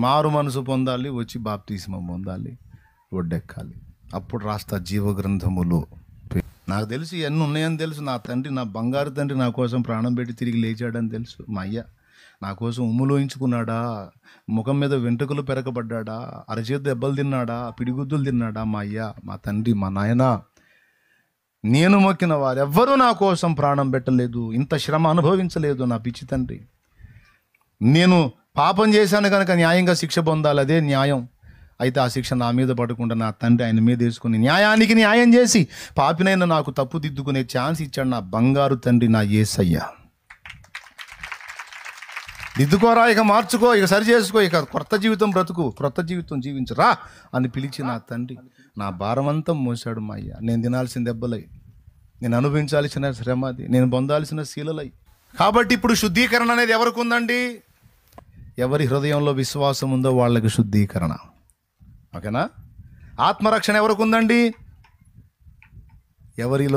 మారు మనసు పొందాలి, వచ్చి బాప్తిస్మం పొందాలి, ఒడ్డెక్కాలి. అప్పుడు రాస్తా జీవగ్రంథములో. నాకు తెలుసు ఇవన్నీ ఉన్నాయని తెలుసు. నా తండ్రి, నా బంగారు తండ్రి నా కోసం ప్రాణం పెట్టి తిరిగి లేచాడని తెలుసు. మా అయ్య నా కోసం ఉమ్ములోయించుకున్నాడా, ముఖం మీద వెంట్రుకలు పెరగబడ్డా, అరచేతి దెబ్బలు తిన్నాడా, పిడిగుద్దులు తిన్నాడా మా అయ్య, మా తండ్రి, మా నాయన. నేను మొక్కిన వారెవ్వరూ నా కోసం ప్రాణం పెట్టలేదు, ఇంత శ్రమ అనుభవించలేదు నా పిచ్చి తండ్రి. నేను పాపం చేశాను కనుక న్యాయంగా శిక్ష పొందాలి, అదే న్యాయం. అయితే ఆ శిక్ష నా మీద పడకుండా నా తండ్రి ఆయన మీద వేసుకుని న్యాయానికి న్యాయం చేసి పాపినైన నాకు తప్పు దిద్దుకునే ఛాన్స్ ఇచ్చాడు నా బంగారు తండ్రి, నా యేసయ్య. దిద్దుకోరా, ఇక మార్చుకో, ఇక సరి చేసుకో, ఇక కొత్త జీవితం బ్రతుకు, క్రొత్త జీవితం జీవించరా అని పిలిచి నా తండ్రి నా భారమంతా మోసాడు మా అయ్య. నేను తినాల్సిన దెబ్బలై, నేను అనుభవించాల్సిన శ్రమది, నేను పొందాల్సిన శీలలై. కాబట్టి ఇప్పుడు శుద్ధీకరణ అనేది ఎవరికి ఉందండి? ఎవరి హృదయంలో విశ్వాసం ఉందో వాళ్ళకి శుద్ధీకరణ. ఓకేనా? ఆత్మరక్షణ ఎవరికి ఉందండి? ఎవరిలో